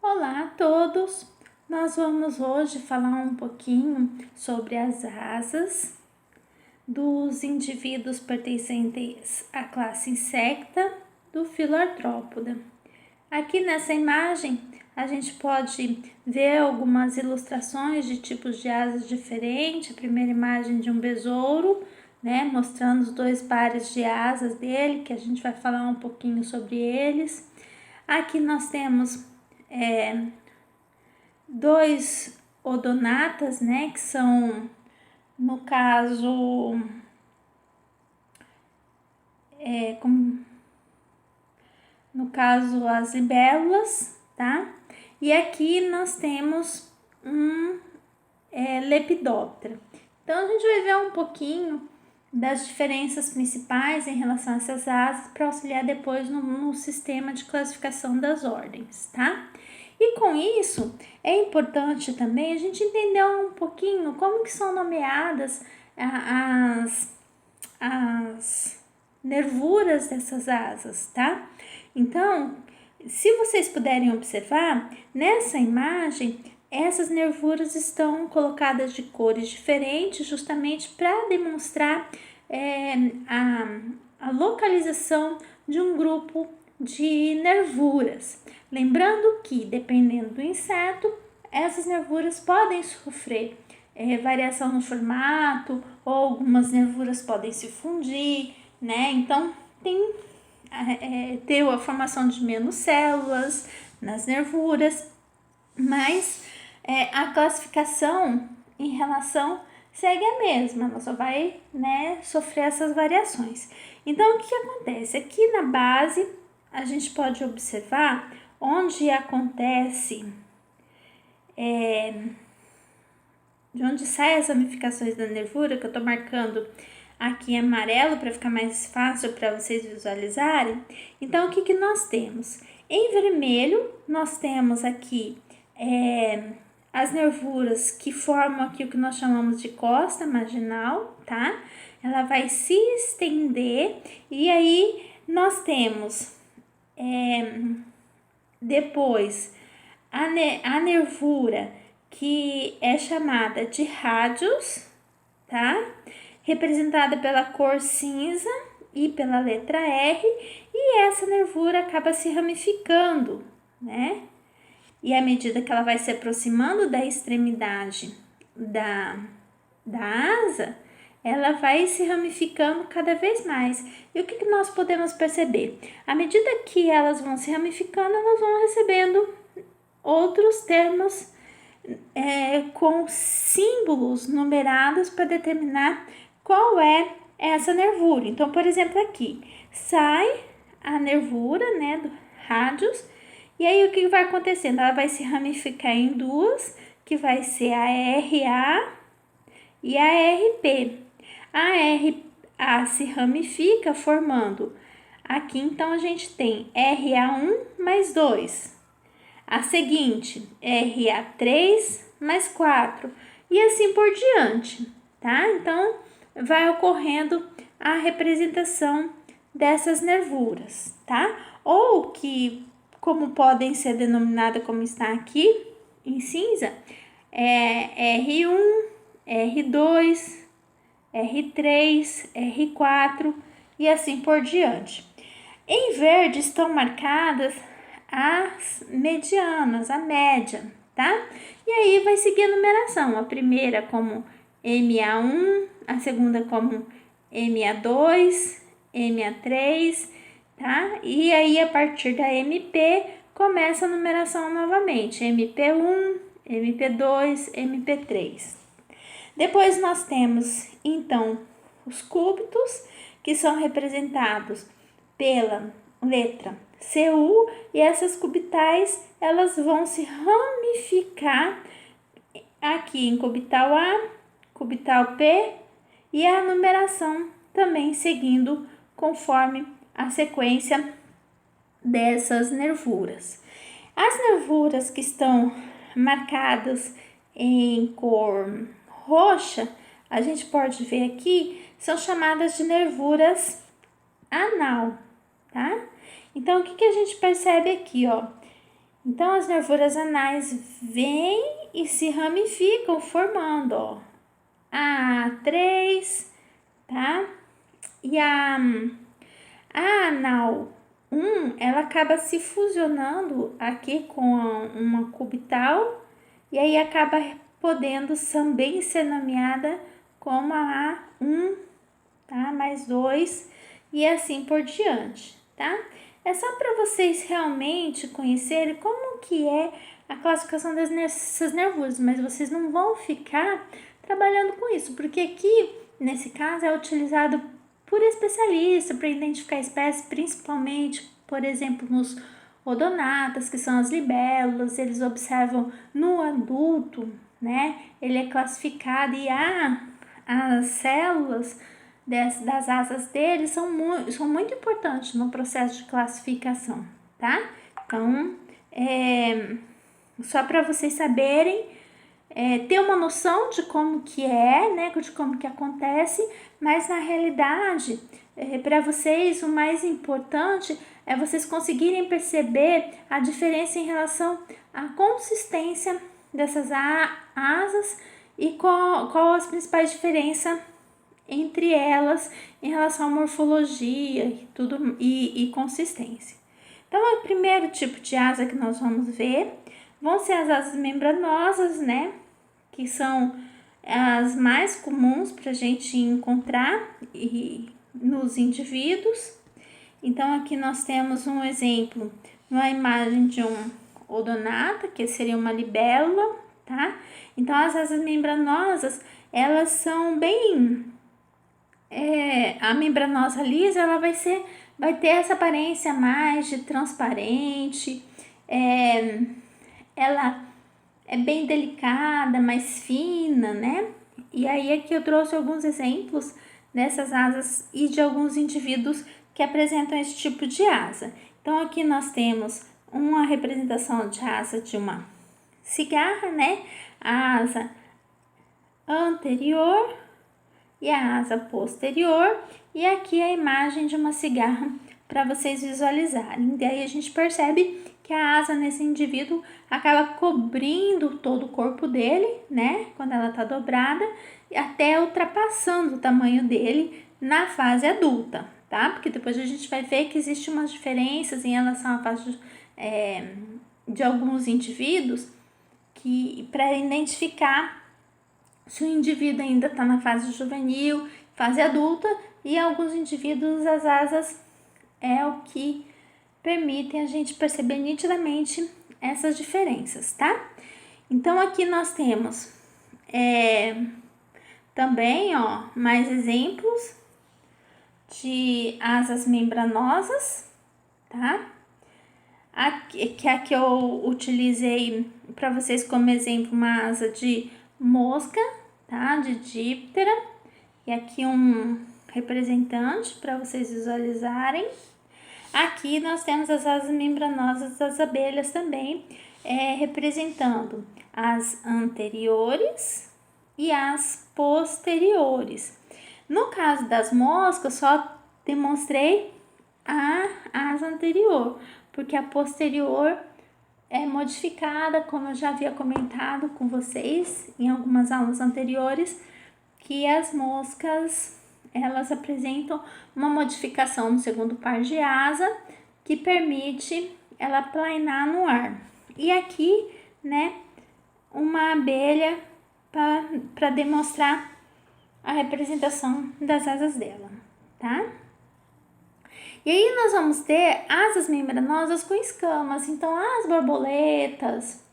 Olá a todos! Nós vamos hoje falar um pouquinho sobre as asas dos indivíduos pertencentes à classe insecta do filo Artrópoda. Aqui nessa imagem a gente pode ver algumas ilustrações de tipos de asas diferentes. A primeira imagem de um besouro, mostrando os dois pares de asas dele, que a gente vai falar um pouquinho sobre eles. Aqui nós temos dois odonatas, que são, no caso, as libélulas, tá? E aqui nós temos um lepidóptero. Então, a gente vai ver um pouquinho das diferenças principais em relação a essas asas para auxiliar depois no sistema de classificação das ordens, tá? E com isso, é importante também a gente entender um pouquinho como que são nomeadas as nervuras dessas asas, tá? Então, se vocês puderem observar, nessa imagem, essas nervuras estão colocadas de cores diferentes, justamente para demonstrar a localização de um grupo de nervuras. Lembrando que, dependendo do inseto, essas nervuras podem sofrer variação no formato, ou algumas nervuras podem se fundir, Então, tem ter a formação de menos células nas nervuras, mas a classificação em relação segue a mesma, ela só vai sofrer essas variações. Então, o que acontece? Aqui na base, a gente pode observar onde acontece, de onde saem as ramificações da nervura, que eu estou marcando aqui em amarelo para ficar mais fácil para vocês visualizarem. Então, o que nós temos? Em vermelho, nós temos aqui as nervuras que formam aqui o que nós chamamos de costa marginal, tá? Ela vai se estender e aí nós temos depois a nervura que é chamada de rádios, tá? Representada pela cor cinza e pela letra R, e essa nervura acaba se ramificando, E à medida que ela vai se aproximando da extremidade da asa, ela vai se ramificando cada vez mais. E o que nós podemos perceber? À medida que elas vão se ramificando, elas vão recebendo outros termos com símbolos numerados para determinar qual é essa nervura. Então, por exemplo, aqui sai a nervura, do rádios, e aí o que vai acontecendo? Ela vai se ramificar em duas, que vai ser a RA e a RP. A RA se ramifica formando aqui, então a gente tem RA1 mais 2. A seguinte, RA3 mais 4 e assim por diante, tá? Então, vai ocorrendo a representação dessas nervuras, tá? Ou que, como podem ser denominadas como está aqui em cinza, R1, R2, R3, R4 e assim por diante. Em verde estão marcadas as medianas, a média, tá? E aí vai seguir a numeração, a primeira como MA1, a segunda como MA2, MA3, tá? E aí a partir da MP começa a numeração novamente, MP1, MP2, MP3. Depois nós temos, então, os cúbitos, que são representados pela letra CU, e essas cubitais, elas vão se ramificar aqui em cubital A, cubital P, e a numeração também seguindo conforme a sequência dessas nervuras. As nervuras que estão marcadas em cor roxa, a gente pode ver aqui, são chamadas de nervuras anal, tá? Então, o que a gente percebe aqui, ó? Então, as nervuras anais vêm e se ramificam, formando, ó, a A3, tá? E a anal 1, ela acaba se fusionando aqui com uma cubital e aí acaba podendo também ser nomeada como a A1, tá? Mais 2 e assim por diante, tá? É só para vocês realmente conhecerem como que é a classificação dessas nervuras, mas vocês não vão ficar trabalhando com isso, porque aqui, nesse caso, é utilizado por especialista para identificar espécies, principalmente, por exemplo, nos odonatas, que são as libélulas, eles observam no adulto, né? Ele é classificado e as células das asas deles são muito importantes no processo de classificação, tá? Então, só para vocês saberem, ter uma noção de como que é, né, de como que acontece, mas na realidade, para vocês, o mais importante é vocês conseguirem perceber a diferença em relação à consistência dessas asas e qual as principais diferenças entre elas em relação à morfologia e tudo e consistência. Então, o primeiro tipo de asa que nós vamos ver vão ser as asas membranosas, né? Que são as mais comuns para a gente encontrar nos indivíduos. Então, aqui nós temos um exemplo, uma imagem de um odonata, que seria uma libélula, tá? Então, as asas membranosas, elas são bem... a membranosa lisa, ela vai ter essa aparência mais de transparente, ela é bem delicada, mais fina, né? E aí aqui eu trouxe alguns exemplos dessas asas e de alguns indivíduos que apresentam esse tipo de asa. Então aqui nós temos uma representação de asa de uma cigarra, né? A asa anterior e a asa posterior, e aqui a imagem de uma cigarra para vocês visualizarem. E aí a gente percebe que a asa nesse indivíduo acaba cobrindo todo o corpo dele, né? Quando ela está dobrada, até ultrapassando o tamanho dele na fase adulta, tá? Porque depois a gente vai ver que existem umas diferenças em relação à fase de alguns indivíduos que para identificar se o indivíduo ainda está na fase juvenil, fase adulta, e alguns indivíduos as asas é o que permitem a gente perceber nitidamente essas diferenças, tá? Então aqui nós temos também, ó, mais exemplos de asas membranosas, tá? Aqui eu utilizei para vocês como exemplo uma asa de mosca, tá? De díptera. E aqui um representante para vocês visualizarem. Aqui nós temos as asas membranosas das abelhas também, representando as anteriores e as posteriores. No caso das moscas, só demonstrei a asa anterior, porque a posterior é modificada, como eu já havia comentado com vocês em algumas aulas anteriores, que as moscas elas apresentam uma modificação no segundo par de asa que permite ela planar no ar. E aqui, né, uma abelha para demonstrar a representação das asas dela, tá? E aí nós vamos ter asas membranosas com escamas. Então, as borboletas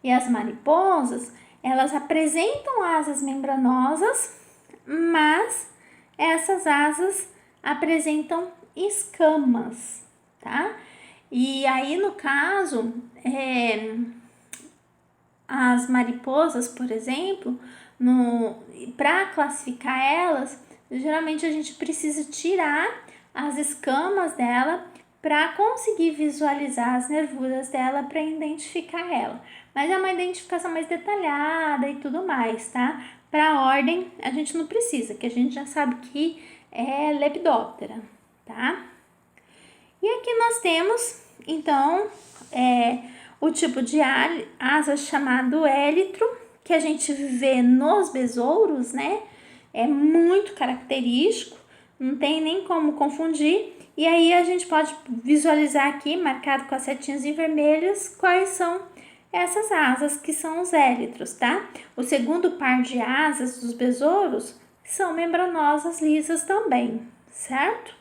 e as mariposas, elas apresentam asas membranosas, mas essas asas apresentam escamas, tá? E aí, no caso, as mariposas, por exemplo, para classificar elas, geralmente a gente precisa tirar as escamas dela para conseguir visualizar as nervuras dela para identificar ela. Mas é uma identificação mais detalhada e tudo mais, tá? Para a ordem a gente não precisa, que a gente já sabe que é Lepidoptera, tá? E aqui nós temos, então, o tipo de asa chamado élitro, que a gente vê nos besouros, né? É muito característico, não tem nem como confundir. E aí a gente pode visualizar aqui, marcado com as setinhas em vermelhas, quais são essas asas que são os élitros, tá? O segundo par de asas dos besouros são membranosas lisas também, certo?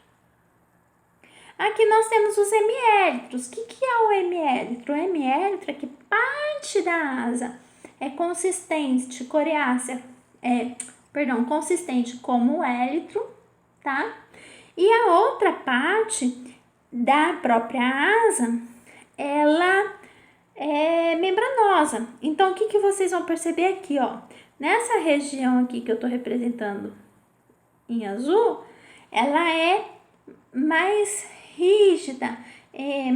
Aqui nós temos os hemiélitros. O que é o hemiélitro? O hemiélitro é que parte da asa é consistente, coriácea, consistente como o élitro, tá? E a outra parte da própria asa, ela é membranosa. Então, o que vocês vão perceber aqui, ó? Nessa região aqui que eu tô representando em azul, ela é mais rígida,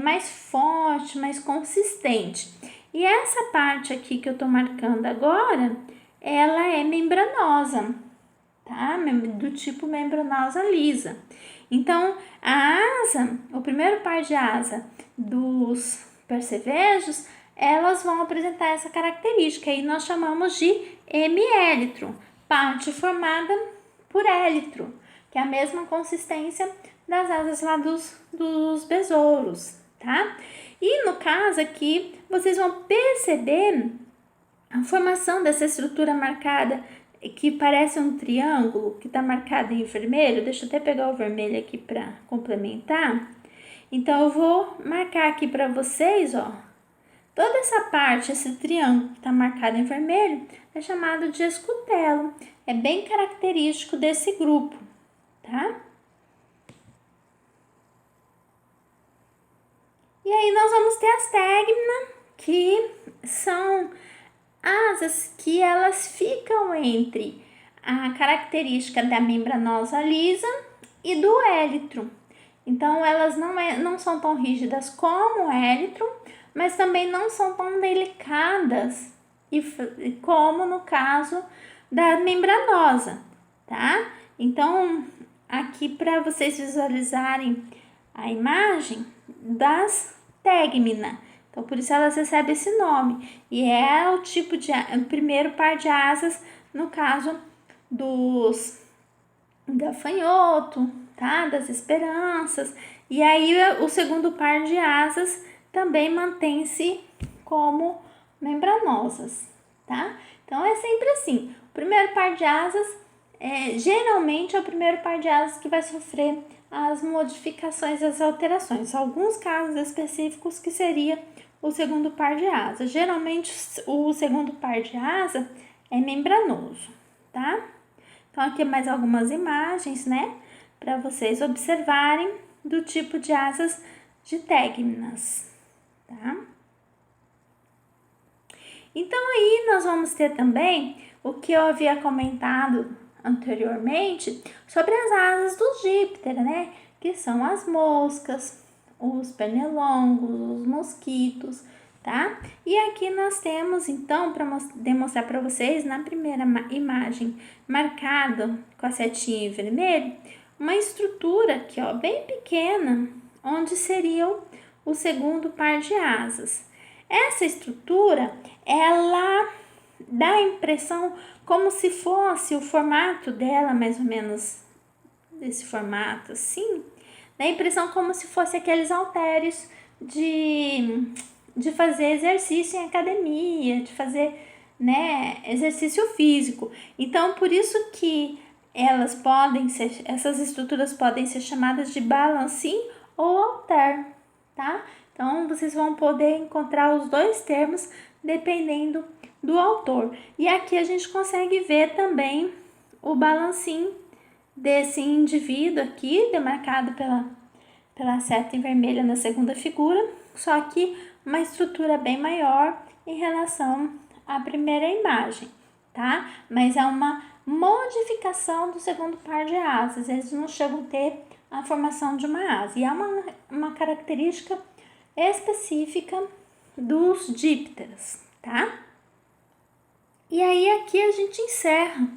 mais forte, mais consistente. E essa parte aqui que eu tô marcando agora, ela é membranosa, tá? Do tipo membranosa lisa. Então, a asa, o primeiro par de asa dos percevejos, elas vão apresentar essa característica e nós chamamos de hemiélitro, parte formada por élitro, que é a mesma consistência das asas lá dos besouros, tá? E no caso aqui, vocês vão perceber a formação dessa estrutura marcada, que parece um triângulo, que está marcado em vermelho. Deixa eu até pegar o vermelho aqui para complementar. Então, eu vou marcar aqui para vocês, ó. Toda essa parte, esse triângulo que está marcado em vermelho, é chamado de escutelo. É bem característico desse grupo, tá? E aí nós vamos ter as tegmina, que são asas que elas ficam entre a característica da membranosa lisa e do élitro. Então, elas não são tão rígidas como o élitro, mas também não são tão delicadas como no caso da membranosa, tá? Então, aqui para vocês visualizarem a imagem das tegmina. Então, por isso elas recebem esse nome. E é o tipo de o primeiro par de asas, no caso dos gafanhoto, tá? Das esperanças. E aí o segundo par de asas também mantém-se como membranosas, tá? Então é sempre assim. O primeiro par de asas geralmente é o primeiro par de asas que vai sofrer as modificações, as alterações. Alguns casos específicos que seria o segundo par de asa. Geralmente o segundo par de asa é membranoso, tá? Então aqui mais algumas imagens, né, para vocês observarem do tipo de asas de tegminas, tá? Então aí nós vamos ter também o que eu havia comentado anteriormente sobre as asas dos díptera, né, que são as moscas, os pernilongos, os mosquitos, tá? E aqui nós temos, então, para demonstrar para vocês, na primeira imagem, marcado com a setinha em vermelho, uma estrutura aqui, ó, bem pequena, onde seria o segundo par de asas. Essa estrutura, ela dá a impressão como se fosse o formato dela, mais ou menos desse formato assim, dá a impressão como se fosse aqueles halteres de fazer exercício em academia, de fazer, né, exercício físico. Então, por isso que essas estruturas podem ser chamadas de balancim ou halter, tá? Então, vocês vão poder encontrar os dois termos dependendo do autor. E aqui a gente consegue ver também o balancim desse indivíduo aqui, demarcado pela seta em vermelho na segunda figura, só que uma estrutura bem maior em relação à primeira imagem, tá? Mas é uma modificação do segundo par de asas, eles não chegam a ter a formação de uma asa, e é uma característica específica dos dípteras, tá? E aí aqui a gente encerra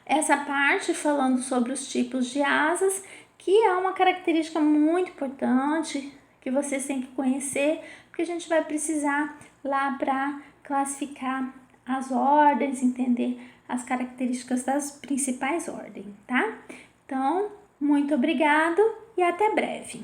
essa parte falando sobre os tipos de asas, que é uma característica muito importante que vocês têm que conhecer, porque a gente vai precisar lá para classificar as ordens, entender as características das principais ordens, tá? Então, muito obrigado e até breve.